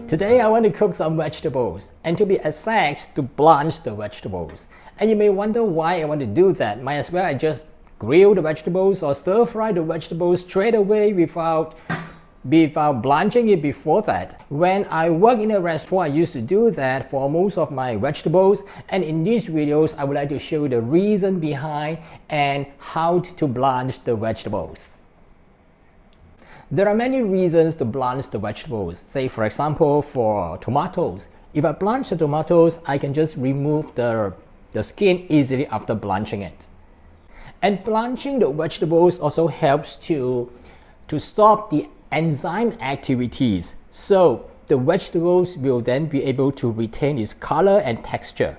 Today I want to cook some vegetables, and to be exact, to blanch the vegetables. And you may wonder why I want to do that. Might as well I just grill the vegetables or stir fry the vegetables straight away without blanching it before that. When I work in a restaurant, I used to do that for most of my vegetables, and in these videos I would like to show you the reason behind and how to blanch the vegetables. There are many reasons to blanch the vegetables. Say for example for tomatoes. If I blanch the tomatoes, I can just remove the skin easily after blanching it. And blanching the vegetables also helps to stop the enzyme activities. So the vegetables will then be able to retain its color and texture.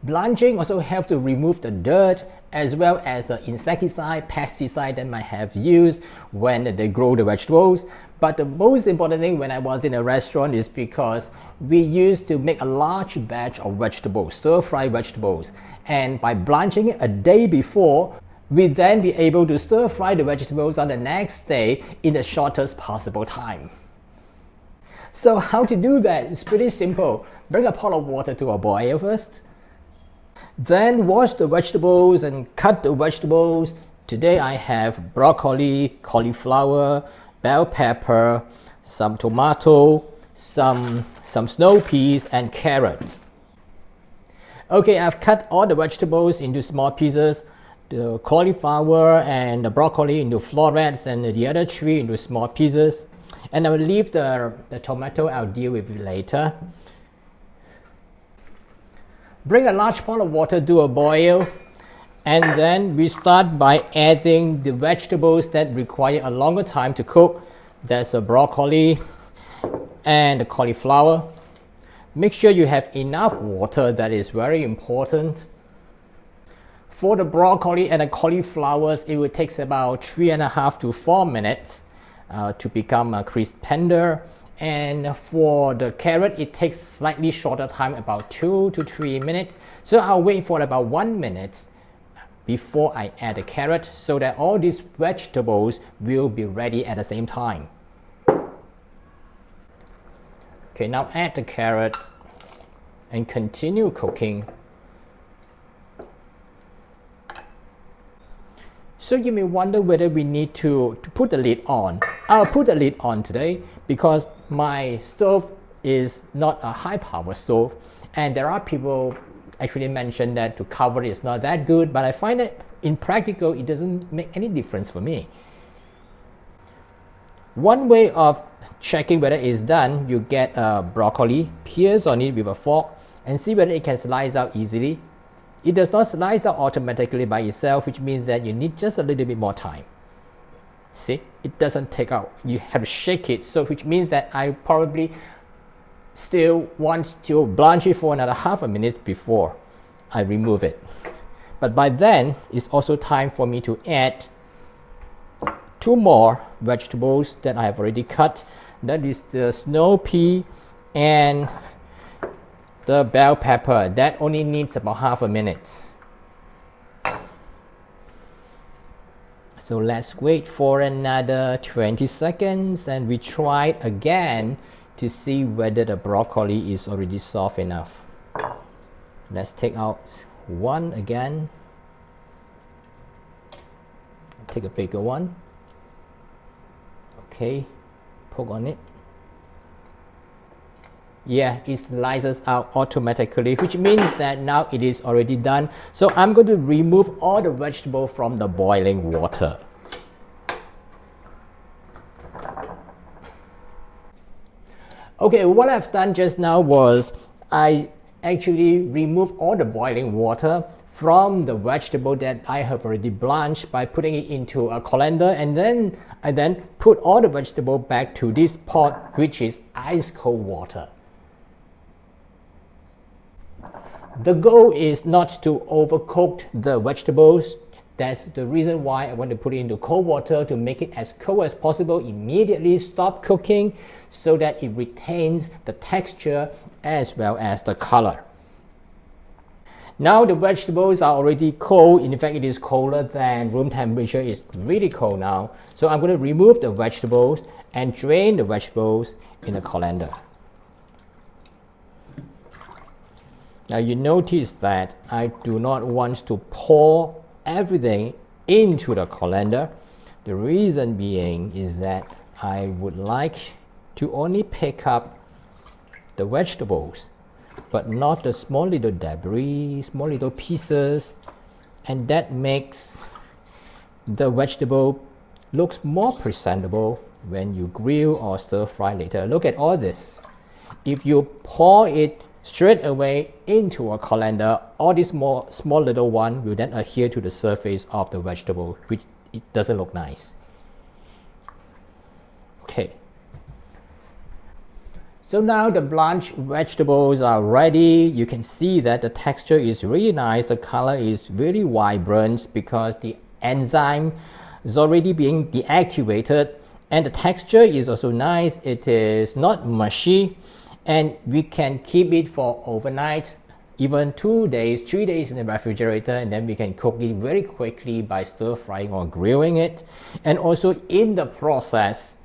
Blanching also helps to remove the dirt as well as the insecticide, pesticide that might have used when they grow the vegetables. But the most important thing when I was in a restaurant is because we used to make a large batch of vegetables, stir-fry vegetables. And by blanching it a day before, we then be able to stir-fry the vegetables on the next day in the shortest possible time. So how to do that? It's pretty simple. Bring a pot of water to a boil first. Then wash the vegetables and cut the vegetables. Today I have broccoli, cauliflower, bell pepper, some tomato, some snow peas and carrots. Okay, I've cut all the vegetables into small pieces. The cauliflower and the broccoli into florets and the other three into small pieces. And I will leave the tomato, I'll deal with it later. Bring a large pot of water to a boil, and then we start by adding the vegetables that require a longer time to cook. That's the broccoli and the cauliflower. Make sure you have enough water, that is very important. For the broccoli and the cauliflowers, it will take about 3.5 to 4 minutes to become crisp tender. And for the carrot, it takes slightly shorter time, about 2 to 3 minutes. So I'll wait for about 1 minute before I add the carrot so that all these vegetables will be ready at the same time. Okay, now add the carrot and continue cooking. So you may wonder whether we need to put the lid on. I'll put the lid on today because my stove is not a high power stove, and there are people actually mention that to cover it is not that good, but I find that in practical it doesn't make any difference for me. One way of checking whether it's done, you get broccoli, pierce on it with a fork and see whether it can slice out easily. It does not slice out automatically by itself, which means that you need just a little bit more time. See, it doesn't take out. You have to shake it, so which means that I probably still want to blanch it for another half a minute before I remove it. But by then, it's also time for me to add 2 more vegetables that I have already cut. That is the snow pea and the bell pepper. That only needs about half a minute. So let's wait for another 20 seconds and we try it again to see whether the broccoli is already soft enough. Let's take out one again. Take a bigger one. Okay, poke on it. Yeah, it slices out automatically, which means that now it is already done. So I'm going to remove all the vegetable from the boiling water. Okay, what I've done just now was I actually removed all the boiling water from the vegetable that I have already blanched by putting it into a colander, and then I put all the vegetable back to this pot, which is ice cold water. The goal is not to overcook the vegetables. That's the reason why I want to put it into cold water, to make it as cold as possible. Immediately stop cooking so that it retains the texture as well as the color. Now the vegetables are already cold. In fact, it is colder than room temperature. It's really cold now. So I'm going to remove the vegetables and drain the vegetables in a colander. Now you notice that I do not want to pour everything into the colander. The reason being is that I would like to only pick up the vegetables, but not the small little debris, small little pieces, and that makes the vegetable looks more presentable when you grill or stir fry later. Look at all this. If you pour it straight away into a colander, all this small little one will then adhere to the surface of the vegetable, which it doesn't look nice. Okay. So now the blanched vegetables are ready. You can see that the texture is really nice. The color is really vibrant because the enzyme is already being deactivated, and the texture is also nice. It is not mushy, and we can keep it for overnight, even 2 days, 3 days in the refrigerator, and then we can cook it very quickly by stir frying or grilling it. And also in the process,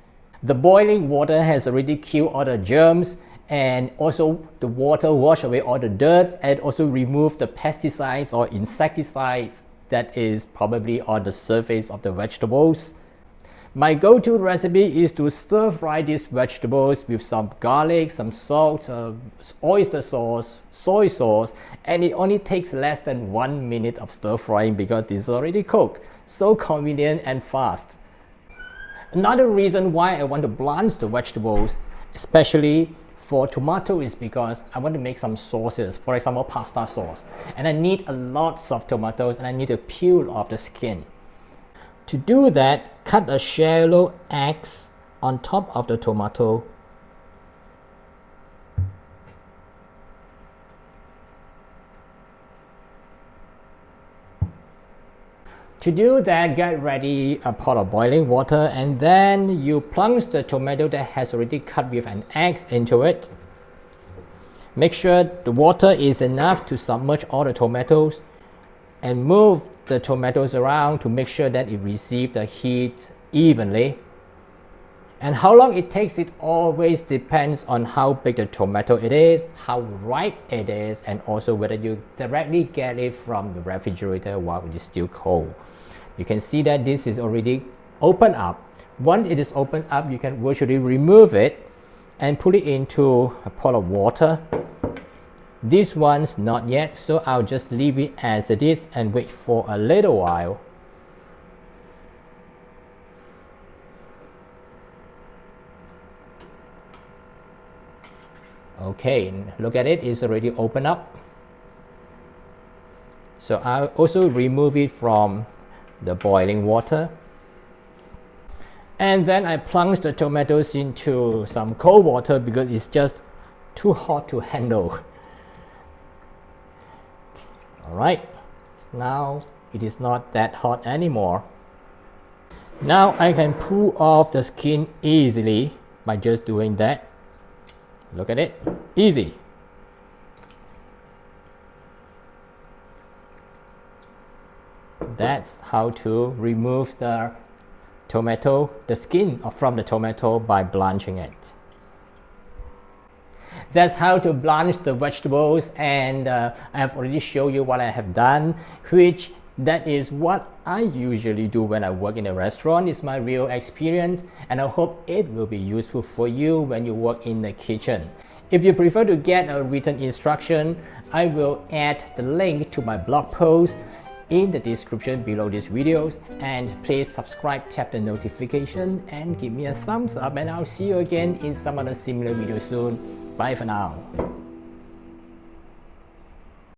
the boiling water has already killed all the germs, and also the water wash away all the dirt and also remove the pesticides or insecticides that is probably on the surface of the vegetables. My go-to recipe is to stir fry these vegetables with some garlic, some salt, oyster sauce, soy sauce, and it only takes less than 1 minute of stir frying because it's already cooked. So convenient and fast. Another reason why I want to blanch the vegetables, especially for tomato, is because I want to make some sauces, for example pasta sauce, and I need a lot of tomatoes and I need to peel off the skin. To do that, cut a shallow X on top of the tomato. To do that, get ready a pot of boiling water, and then you plunge the tomato that has already cut with an X into it. Make sure the water is enough to submerge all the tomatoes, and move the tomatoes around to make sure that it receives the heat evenly. And how long it takes, it always depends on how big the tomato it is, how ripe it is, and also whether you directly get it from the refrigerator while it is still cold. You can see that this is already opened up. Once it is opened up, you can virtually remove it and put it into a pot of water. This one's not yet, so I'll just leave it as it is and wait for a little while. Okay, look at it, it's already opened up. So I'll also remove it from the boiling water. And then I plunge the tomatoes into some cold water because it's just too hot to handle. Alright, now it is not that hot anymore. Now I can pull off the skin easily by just doing that. Look at it, easy. That's how to remove the tomato, the skin from the tomato by blanching it. That's how to blanch the vegetables, and I have already shown you what I have done, which that is what I usually do when I work in a restaurant. It's my real experience, and I hope it will be useful for you when you work in the kitchen. If you prefer to get a written instruction, I will add the link to my blog post in the description below these videos, and please subscribe, tap the notification, and give me a thumbs up, and I'll see you again in some other similar video soon. Bye for now.